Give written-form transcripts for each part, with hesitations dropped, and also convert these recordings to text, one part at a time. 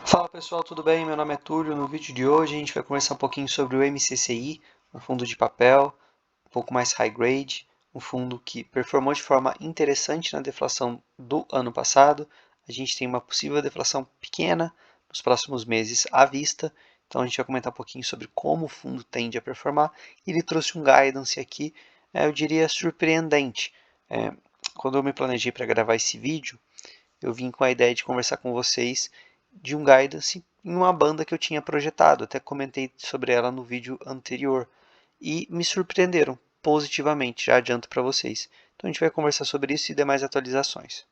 Fala pessoal, tudo bem? Meu nome é Túlio. No vídeo de hoje a gente vai conversar um pouquinho sobre o MCCI, um fundo de papel, um pouco mais high grade, um fundo que performou de forma interessante na deflação do ano passado. A gente tem uma possível deflação pequena nos próximos meses à vista, então a gente vai comentar um pouquinho sobre como o fundo tende a performar. E ele trouxe um guidance aqui, eu diria surpreendente. É, Quando eu me planejei para gravar esse vídeo, eu vim com a ideia de conversar com vocês de um guidance em uma banda que eu tinha projetado, até comentei sobre ela no vídeo anterior, e me surpreenderam positivamente, já adianto para vocês. Então a gente vai conversar sobre isso e demais atualizações.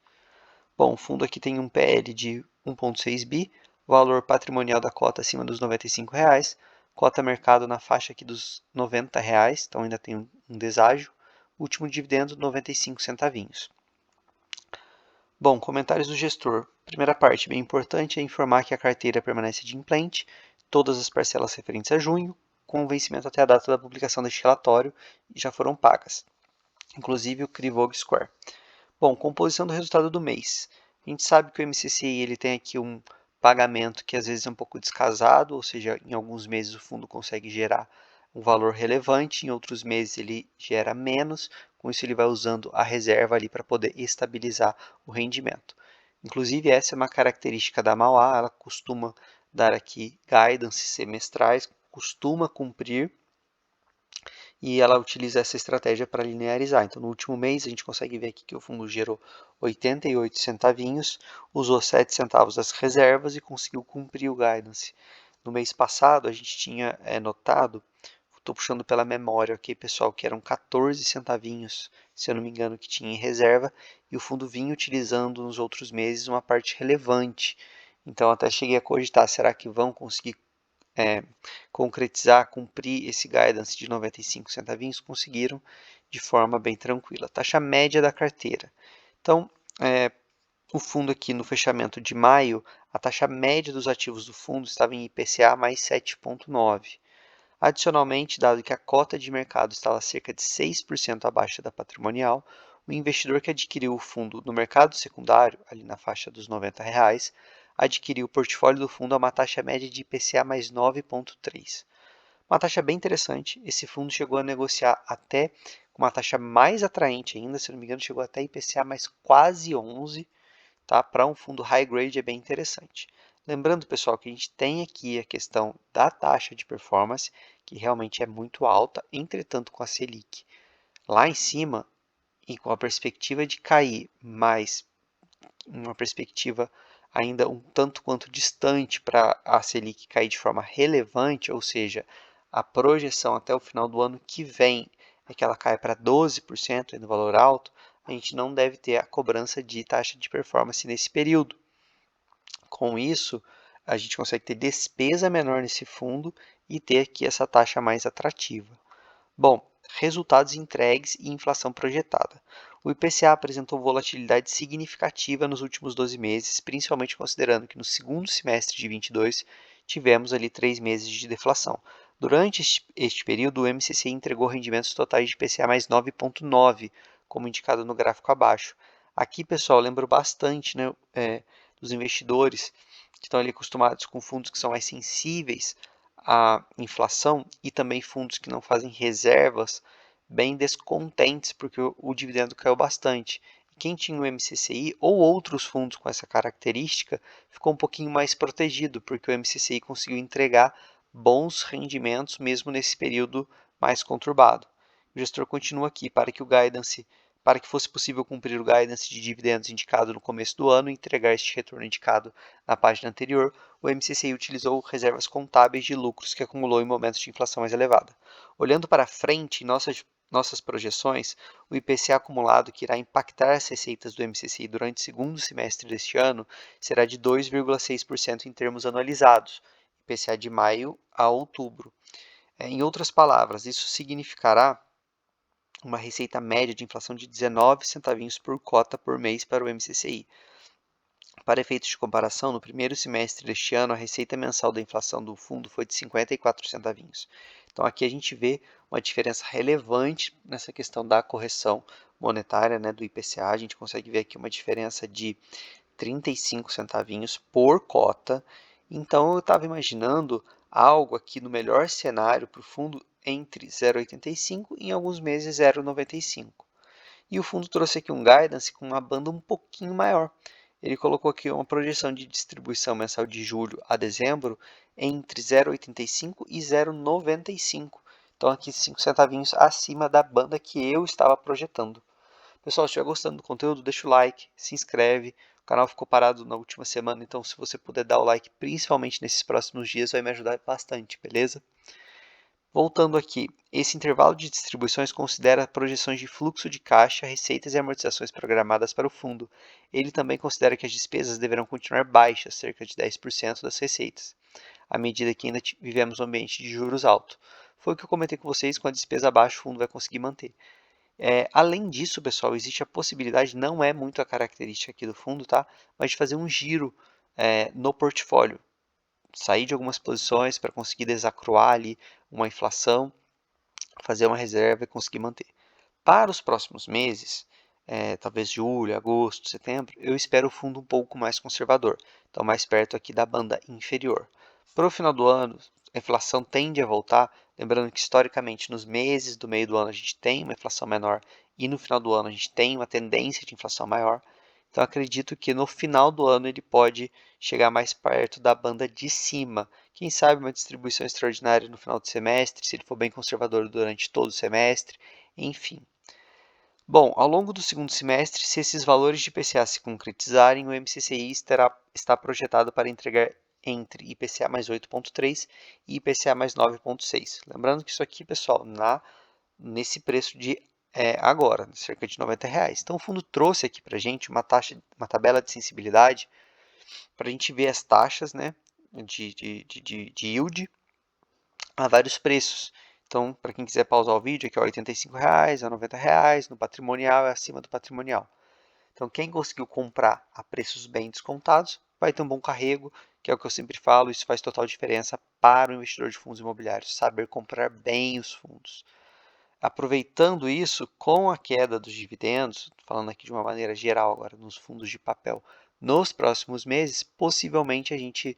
Bom, o fundo aqui tem um PL de 1,6 bi, valor patrimonial da cota acima dos R$ 95, cota mercado na faixa aqui dos R$ 90, então ainda tem um deságio, último dividendo 95 centavinhos. Bom, comentários do gestor. Primeira parte, bem importante, é informar que a carteira permanece adimplente, todas as parcelas referentes a junho, com vencimento até a data da publicação deste relatório, já foram pagas, inclusive o CRI Square. Bom, composição do resultado do mês. A gente sabe que o MCCI ele tem aqui um pagamento que às vezes é um pouco descasado, ou seja, em alguns meses o fundo consegue gerar um valor relevante, em outros meses ele gera menos, com isso ele vai usando a reserva ali para poder estabilizar o rendimento. Inclusive essa é uma característica da Mauá, ela costuma dar aqui guidance semestrais, costuma cumprir e ela utiliza essa estratégia para linearizar. Então, no último mês, a gente consegue ver aqui que o fundo gerou 88 centavinhos, usou 7 centavos das reservas e conseguiu cumprir o guidance. No mês passado, a gente tinha notado, estou puxando pela memória aqui, pessoal, que eram 14 centavinhos, se eu não me engano, que tinha em reserva, e o fundo vinha utilizando nos outros meses uma parte relevante. Então, até cheguei a cogitar, será que vão conseguir concretizar, cumprir esse guidance de 95 centavinhos, conseguiram de forma bem tranquila. Taxa média da carteira. Então, o fundo aqui no fechamento de maio, a taxa média dos ativos do fundo estava em IPCA mais 7,9. Adicionalmente, dado que a cota de mercado estava cerca de 6% abaixo da patrimonial, o investidor que adquiriu o fundo no mercado secundário, ali na faixa dos R$ 90, adquiriu o portfólio do fundo a uma taxa média de IPCA mais 9,3. Uma taxa bem interessante. Esse fundo chegou a negociar até com uma taxa mais atraente ainda, se não me engano, chegou até IPCA mais quase 11, tá? Para um fundo high grade é bem interessante. Lembrando, pessoal, que a gente tem aqui a questão da taxa de performance, que realmente é muito alta, entretanto, com a Selic lá em cima e com a perspectiva de cair, mas uma perspectiva ainda um tanto quanto distante para a Selic cair de forma relevante, ou seja, a projeção até o final do ano que vem é que ela caia para 12% no valor alto, a gente não deve ter a cobrança de taxa de performance nesse período. Com isso, a gente consegue ter despesa menor nesse fundo e ter aqui essa taxa mais atrativa. Bom, resultados entregues e inflação projetada. O IPCA apresentou volatilidade significativa nos últimos 12 meses, principalmente considerando que no segundo semestre de 22 tivemos ali 3 meses de deflação. Durante este período, o MCCI entregou rendimentos totais de IPCA mais 9,9, como indicado no gráfico abaixo. Aqui, pessoal, lembro bastante, né, dos investidores que estão ali acostumados com fundos que são mais sensíveis à inflação e também fundos que não fazem reservas bem descontentes porque o dividendo caiu bastante. Quem tinha o MCCI ou outros fundos com essa característica ficou um pouquinho mais protegido porque o MCCI conseguiu entregar bons rendimentos mesmo nesse período mais conturbado. O gestor continua aqui para que fosse possível cumprir o guidance de dividendos indicado no começo do ano e entregar este retorno indicado na página anterior, o MCCI utilizou reservas contábeis de lucros que acumulou em momentos de inflação mais elevada. Olhando para frente, em nossas projeções, o IPCA acumulado que irá impactar as receitas do MCCI durante o segundo semestre deste ano será de 2,6% em termos anualizados, IPCA de maio a outubro. Em outras palavras, isso significará uma receita média de inflação de 19 centavinhos por cota por mês para o MCCI. Para efeitos de comparação, no primeiro semestre deste ano, a receita mensal da inflação do fundo foi de 54 centavinhos. Então, aqui a gente vê uma diferença relevante nessa questão da correção monetária, né, do IPCA. A gente consegue ver aqui uma diferença de 35 centavinhos por cota. Então eu estava imaginando algo aqui no melhor cenário para o fundo entre 0,85 e em alguns meses 0,95. E o fundo trouxe aqui um guidance com uma banda um pouquinho maior. Ele colocou aqui uma projeção de distribuição mensal de julho a dezembro entre 0,85 e 0,95. Então aqui 5 centavinhos acima da banda que eu estava projetando. Pessoal, se estiver gostando do conteúdo, deixa o like, se inscreve. O canal ficou parado na última semana, então se você puder dar o like, principalmente nesses próximos dias, vai me ajudar bastante, beleza? Voltando aqui, esse intervalo de distribuições considera projeções de fluxo de caixa, receitas e amortizações programadas para o fundo. Ele também considera que as despesas deverão continuar baixas, cerca de 10% das receitas, à medida que ainda vivemos um ambiente de juros alto. Foi o que eu comentei com vocês, com a despesa abaixo, o fundo vai conseguir manter. Além disso, pessoal, existe a possibilidade, não é muito a característica aqui do fundo, tá? Mas de fazer um giro no portfólio. Sair de algumas posições para conseguir desacruar ali uma inflação, fazer uma reserva e conseguir manter. Para os próximos meses, talvez julho, agosto, setembro, eu espero o fundo um pouco mais conservador, então mais perto aqui da banda inferior. Para o final do ano, a inflação tende a voltar, lembrando que historicamente nos meses do meio do ano a gente tem uma inflação menor e no final do ano a gente tem uma tendência de inflação maior. Então acredito que no final do ano ele pode chegar mais perto da banda de cima. Quem sabe uma distribuição extraordinária no final do semestre, se ele for bem conservador durante todo o semestre, enfim. Bom, ao longo do segundo semestre, se esses valores de IPCA se concretizarem, o MCCI está projetado para entregar entre IPCA mais 8,3 e IPCA mais 9,6. Lembrando que isso aqui, pessoal, nesse preço de agora, cerca de R$ 90. Então, o fundo trouxe aqui para a gente uma tabela de sensibilidade para a gente ver as taxas, né, de yield a vários preços. Então, para quem quiser pausar o vídeo, aqui é R$ 85, é R$ 90, no patrimonial é acima do patrimonial. Então, quem conseguiu comprar a preços bem descontados vai ter um bom carrego, que é o que eu sempre falo, isso faz total diferença para o investidor de fundos imobiliários, saber comprar bem os fundos. Aproveitando isso, com a queda dos dividendos, falando aqui de uma maneira geral agora, nos fundos de papel, nos próximos meses, possivelmente a gente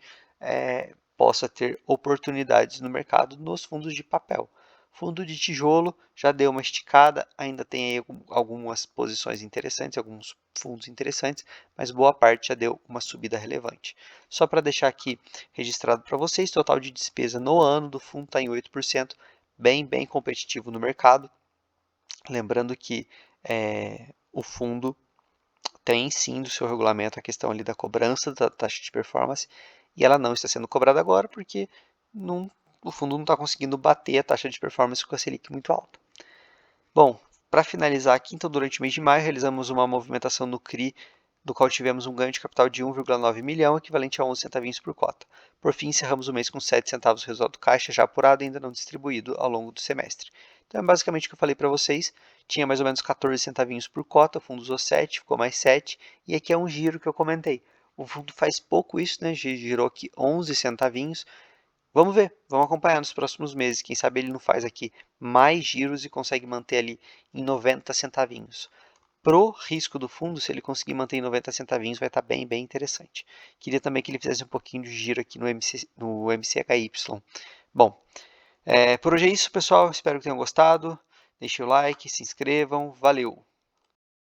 possa ter oportunidades no mercado nos fundos de papel. Fundo de tijolo já deu uma esticada, ainda tem aí algumas posições interessantes, alguns fundos interessantes, mas boa parte já deu uma subida relevante. Só para deixar aqui registrado para vocês, total de despesa no ano do fundo está em 8%, bem competitivo no mercado. Lembrando que o fundo tem sim do seu regulamento a questão ali da cobrança da taxa de performance e ela não está sendo cobrada agora porque o fundo não está conseguindo bater a taxa de performance com a Selic muito alta. Bom, para finalizar aqui, então durante o mês de maio realizamos uma movimentação no CRI do qual tivemos um ganho de capital de 1,9 milhão, equivalente a 11 centavinhos por cota. Por fim, encerramos o mês com 7 centavos de resultado do caixa já apurado e ainda não distribuído ao longo do semestre. Então é basicamente o que eu falei para vocês, tinha mais ou menos 14 centavinhos por cota, o fundo usou 7, ficou mais 7, e aqui é um giro que eu comentei. O fundo faz pouco isso, né? Girou aqui 11 centavinhos. Vamos ver, vamos acompanhar nos próximos meses. Quem sabe ele não faz aqui mais giros e consegue manter ali em 90 centavinhos. Pro risco do fundo, se ele conseguir manter em 90 centavinhos, vai estar bem interessante. Queria também que ele fizesse um pouquinho de giro aqui no MCHY. Bom, por hoje é isso, pessoal. Espero que tenham gostado. Deixem o like, se inscrevam. Valeu!